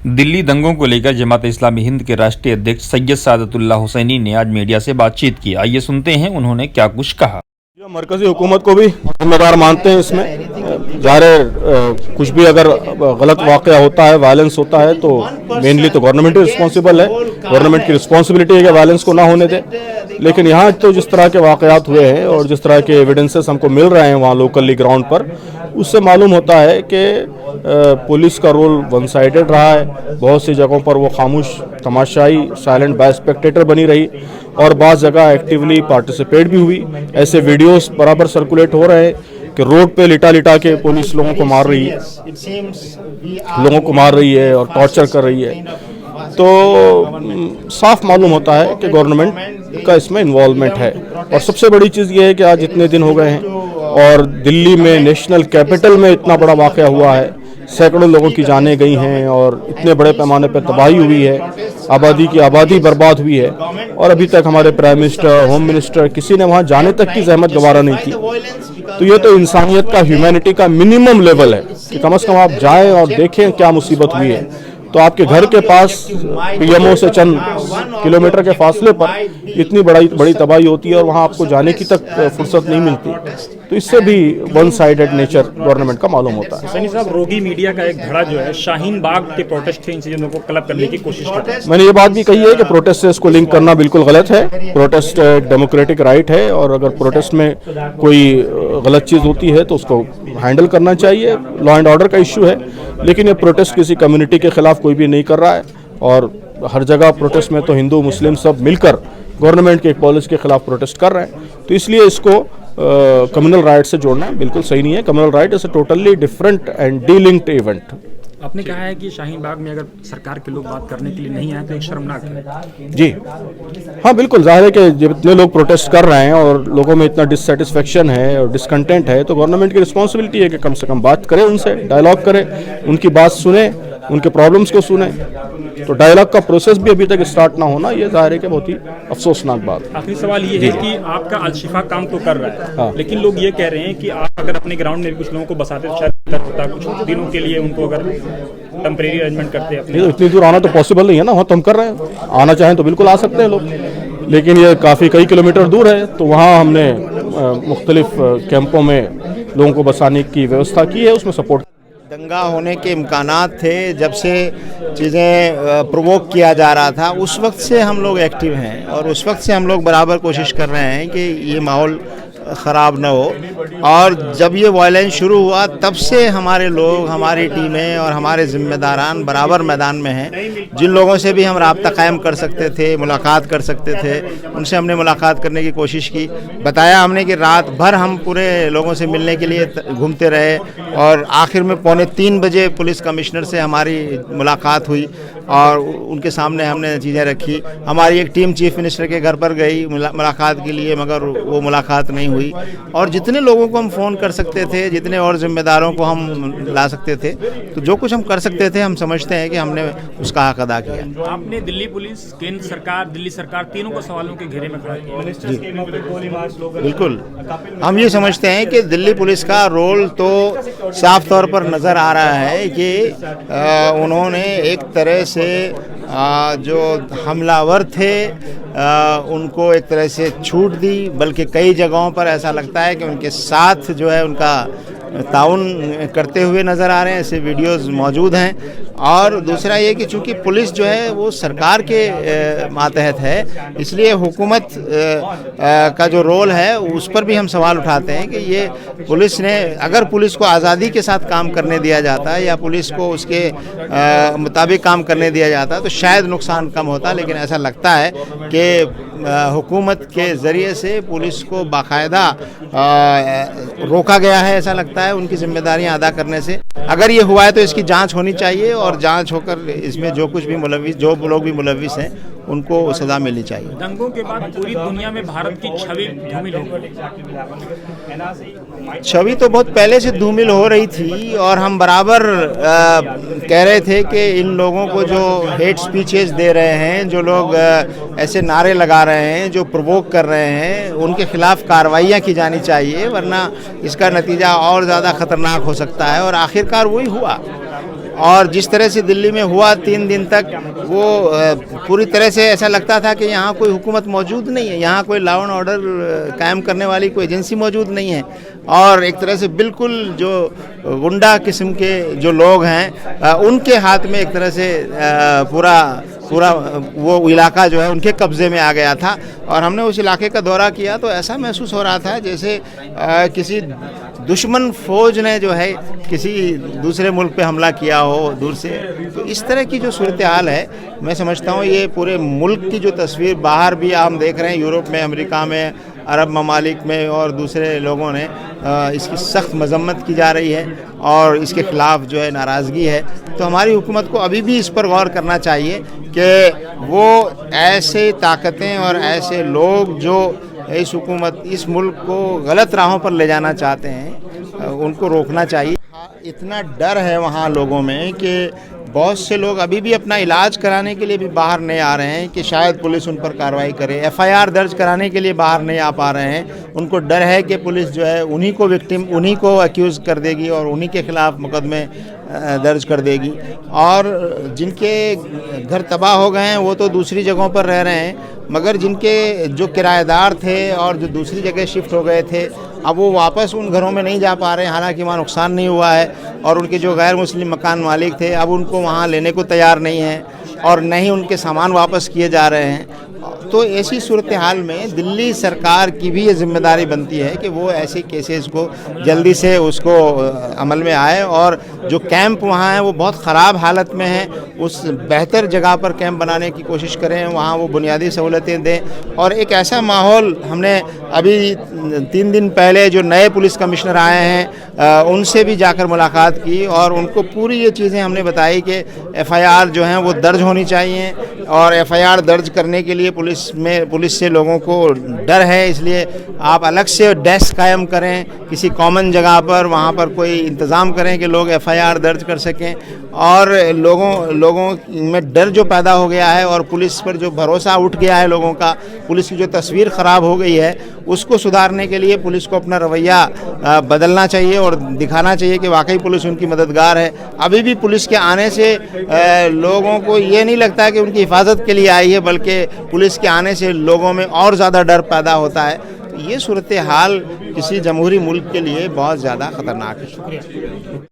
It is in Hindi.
दिल्ली दंगों को लेकर जमात इस्लामी हिंद के राष्ट्रीय अध्यक्ष सैयद सादतुल्लाह हुसैनी ने आज मीडिया से बातचीत की। आइए सुनते हैं उन्होंने क्या कुछ कहा। जो मरकजी हुकूमत को भी जिम्मेदार मानते हैं इसमें। ज़ाहिर कुछ भी अगर गलत वाक़या होता है, वायलेंस होता है, तो मेनली तो गवर्नमेंट ही रिस्पॉन्सिबल है। गवर्नमेंट की रिस्पॉन्सिबिलिटी है कि वायलेंस को ना होने दे। लेकिन यहाँ तो जिस तरह के वाक़यात हुए हैं और जिस तरह के एविडेंसेस हमको मिल रहे हैं वहाँ लोकली ग्राउंड पर, उससे मालूम होता है कि पुलिस का रोल वन साइडेड रहा है। बहुत सी जगहों पर वो खामोश तमाशाई साइलेंट बाय स्पेक्टेटर बनी रही और बाज़ जगह एक्टिवली पार्टिसिपेट भी हुई। ऐसे वीडियोस बराबर सर्कुलेट हो रहे हैं कि रोड पे लिटा लिटा के पुलिस लोगों को मार रही है, और टॉर्चर कर रही है। तो साफ मालूम होता है कि गवर्नमेंट का इसमें इन्वॉल्वमेंट है। और सबसे बड़ी चीज़ ये है कि आज इतने दिन हो गए हैं और दिल्ली में नेशनल कैपिटल में इतना बड़ा वाक़या हुआ है, सैकड़ों लोगों की जानें गई हैं और इतने बड़े पैमाने पर तबाही हुई है, आबादी की आबादी बर्बाद हुई है, और अभी तक हमारे प्राइम मिनिस्टर, होम मिनिस्टर किसी ने वहाँ जाने तक की जहमत गवारा नहीं की। तो ये तो इंसानियत का, ह्यूमैनिटी का मिनिमम लेवल है कि कम से कम आप जाएं और देखें क्या मुसीबत हुई है। तो आपके घर के पास पीएमओ से चंद किलोमीटर के फासले पर इतनी बड़ी तबाही होती है और वहाँ आपको जाने की तक फुर्सत नहीं मिलती। तो इससे भी वन साइडेड नेचर गवर्नमेंट का मालूम होता है। सैनी साहब, रोगी मीडिया का एक धड़ा जो है शाहीन बाग के प्रोटेस्ट थे, इन चीजों को क्लब करने की कोशिश करता है। मैंने ये बात भी कही है कि प्रोटेस्ट से इसको लिंक करना बिल्कुल गलत है। प्रोटेस्ट एक डेमोक्रेटिक राइट है और अगर प्रोटेस्ट में कोई गलत चीज़ होती है तो उसको हैंडल करना चाहिए। लॉ एंड ऑर्डर का इश्यू है, लेकिन ये प्रोटेस्ट किसी कम्युनिटी के खिलाफ कोई भी नहीं कर रहा है। और हर जगह प्रोटेस्ट में तो हिंदू मुस्लिम सब मिलकर गवर्नमेंट के एक पॉलिसी के खिलाफ प्रोटेस्ट कर रहे हैं। तो इसलिए इसको कम्युनल राइट से जोड़ना बिल्कुल सही नहीं है। Communal right is a totally different and delinked event. आपने कहा है कि शाहीन बाग में अगर सरकार के लोग बात करने के लिए नहीं आए तो एक शर्मनाक है। जी हाँ, बिल्कुल जाहिर है कि जितने लोग प्रोटेस्ट कर रहे हैं और लोगों में इतना डिससेटिस्फेक्शन है और डिसकंटेंट है, तो गवर्नमेंट की रिस्पॉन्सिबिलिटी है कि कम से कम बात करें, उनसे डायलॉग करें, उनकी बात सुने, उनके प्रॉब्लम्स को सुने। तो डायलॉग का प्रोसेस भी अभी तक स्टार्ट ना होना, ये जाहिर है कि बहुत ही अफसोसदिनाक बात। आखिरी सवाल ये है कि आपका अलशिफा काम तो कर रहा है, हाँ, लेकिन लोग ये कह रहे हैं कि आप अगर अपने ग्राउंड में कुछ लोगों को बसाते तो शायद बेहतर होता, कुछ दिनों के लिए उनको अगर टेम्परेरी अरेंजमेंट करते हैं। तो इतनी दूर आना तो पॉसिबल नहीं है ना। वहाँ तो हम कर रहे हैं, आना चाहें तो बिल्कुल आ सकते हैं लोग, लेकिन ये काफ़ी कई किलोमीटर दूर है। तो वहाँ हमने मुख्तलिफ कैंपों में लोगों को बसाने की व्यवस्था की है, उसमें सपोर्ट। दंगा होने के इम्कानात थे, जब से चीज़ें प्रोवोक किया जा रहा था उस वक्त से हम लोग एक्टिव हैं और उस वक्त से हम लोग बराबर कोशिश कर रहे हैं कि ये माहौल ख़राब ना हो। और जब ये वायलेंस शुरू हुआ तब से हमारे लोग, हमारी टीमें और हमारे ज़िम्मेदारान बराबर मैदान में हैं। जिन लोगों से भी हम राब्ता कायम कर सकते थे, मुलाकात कर सकते थे, उनसे हमने मुलाकात करने की कोशिश की। बताया हमने कि रात भर हम पूरे लोगों से मिलने के लिए घूमते रहे और आखिर में 2:45 बजे पुलिस कमिश्नर से हमारी मुलाकात हुई और उनके सामने हमने चीज़ें रखी। हमारी एक टीम चीफ मिनिस्टर के घर पर गई मुलाकात के लिए, मगर वो मुलाकात नहीं हुई। और जितने लोगों को हम फ़ोन कर सकते थे, जितने और जिम्मेदारों को हम ला सकते थे, तो जो कुछ हम कर सकते थे हम समझते हैं कि हमने उसका हक अदा किया। आपने दिल्ली पुलिस, केंद्र सरकार, दिल्ली सरकार तीनों को सवालों के घेरे में खड़ा किया। बिल्कुल, हम ये समझते हैं कि दिल्ली पुलिस का रोल तो साफ तौर पर नज़र आ रहा है कि उन्होंने एक तरह से जो हमलावर थे उनको एक तरह से छूट दी, बल्कि कई जगहों पर ऐसा लगता है कि उनके साथ जो है उनका ताउन करते हुए नज़र आ रहे हैं। ऐसे वीडियोस मौजूद हैं। और दूसरा ये कि चूँकि पुलिस जो है वो सरकार के मातहत है, इसलिए हुकूमत का जो रोल है उस पर भी हम सवाल उठाते हैं कि ये पुलिस ने, अगर पुलिस को आज़ादी के साथ काम करने दिया जाता या पुलिस को उसके मुताबिक काम करने दिया जाता तो शायद नुकसान कम होता। लेकिन ऐसा लगता है कि हुकूमत के ज़रिए से पुलिस को बाकायदा रोका गया है, ऐसा लगता है उनकी जिम्मेदारियां अदा करने से। अगर ये हुआ है तो इसकी जांच होनी चाहिए और जांच होकर इसमें जो कुछ भी मुलविस, जो लोग भी मुलविस हैं, उनको सजा मिलनी चाहिए। दंगों के बाद पूरी दुनिया में भारत की छवि धूमिल हो गई। छवि तो बहुत पहले से धूमिल हो रही थी और हम बराबर कह रहे थे कि इन लोगों को जो हेट स्पीचेस दे रहे हैं, जो लोग ऐसे नारे लगा रहे हैं, जो प्रोवोक कर रहे हैं, उनके खिलाफ कार्रवाइयाँ की जानी चाहिए, वरना इसका नतीजा और ज़्यादा ख़तरनाक हो सकता है। और आखिरकार वही हुआ। और जिस तरह से दिल्ली में हुआ 3 दिन तक, वो पूरी तरह से ऐसा लगता था कि यहाँ कोई हुकूमत मौजूद नहीं है, यहाँ कोई लॉ एंड ऑर्डर कायम करने वाली कोई एजेंसी मौजूद नहीं है। और एक तरह से बिल्कुल जो गुंडा किस्म के जो लोग हैं उनके हाथ में एक तरह से पूरा वो इलाका जो है उनके कब्ज़े में आ गया था। और हमने उस इलाके का दौरा किया तो ऐसा महसूस हो रहा था जैसे किसी दुश्मन फौज ने जो है किसी दूसरे मुल्क पे हमला किया हो दूर से। तो इस तरह की जो सूरत हाल है, मैं समझता हूँ ये पूरे मुल्क की जो तस्वीर बाहर भी हम देख रहे हैं, यूरोप में, अमेरिका में, अरब ममालिक में और दूसरे लोगों ने इसकी सख्त मजम्मत की जा रही है और इसके ख़िलाफ़ जो है नाराज़गी है। तो हमारी हुकूमत को अभी भी इस पर गौर करना चाहिए कि वो ऐसे ताकतें और ऐसे लोग जो इस हुकूमत, इस मुल्क को गलत राहों पर ले जाना चाहते हैं, उनको रोकना चाहिए। इतना डर है वहाँ लोगों में कि बहुत से लोग अभी भी अपना इलाज कराने के लिए भी बाहर नहीं आ रहे हैं कि शायद पुलिस उन पर कार्रवाई करे। एफआईआर दर्ज कराने के लिए बाहर नहीं आ पा रहे हैं। उनको डर है कि पुलिस जो है उन्हीं को विक्टिम, उन्हीं को अक्यूज़ कर देगी और उन्हीं के ख़िलाफ़ मुकदमे दर्ज कर देगी। और जिनके घर तबाह हो गए हैं वो तो दूसरी जगहों पर रह रहे हैं, मगर जिनके जो किराएदार थे और जो दूसरी जगह शिफ्ट हो गए थे, अब वो वापस उन घरों में नहीं जा पा रहे हैं। हालांकि वहाँ नुकसान नहीं हुआ है और उनके जो गैर मुस्लिम मकान मालिक थे अब उनको वहाँ लेने को तैयार नहीं हैं और न ही उनके सामान वापस किए जा रहे हैं। तो ऐसी सूरत हाल में दिल्ली सरकार की भी ये जिम्मेदारी बनती है कि वो ऐसे केसेस को जल्दी से उसको अमल में आए और जो कैंप वहाँ हैं वो बहुत ख़राब हालत में हैं, उस बेहतर जगह पर कैंप बनाने की कोशिश करें, वहाँ वो बुनियादी सहूलतें दें। और एक ऐसा माहौल, हमने अभी 3 दिन पहले जो नए पुलिस कमिश्नर आए हैं उनसे भी जाकर मुलाकात की और उनको पूरी ये चीज़ें हमने बताई कि एफआईआर जो हैं वो दर्ज होनी चाहिए और एफआईआर दर्ज करने के लिए पुलिस से लोगों को डर है, इसलिए आप अलग से डेस्क कायम करें किसी कॉमन जगह पर, वहाँ पर कोई इंतज़ाम करें कि लोग एफआईआर दर्ज कर सकें। और लोगों में डर जो पैदा हो गया है और पुलिस पर जो भरोसा उठ गया है लोगों का, पुलिस की जो तस्वीर ख़राब हो गई है, उसको सुधारने के लिए पुलिस को अपना रवैया बदलना चाहिए और दिखाना चाहिए कि वाकई पुलिस उनकी मददगार है। अभी भी पुलिस के आने से लोगों को ये नहीं लगता है कि उनकी हिफाजत के लिए आई है, बल्कि पुलिस के आने से लोगों में और ज़्यादा डर पैदा होता है। ये सूरत हाल किसी जमहूरी मुल्क के लिए बहुत ज़्यादा ख़तरनाक है।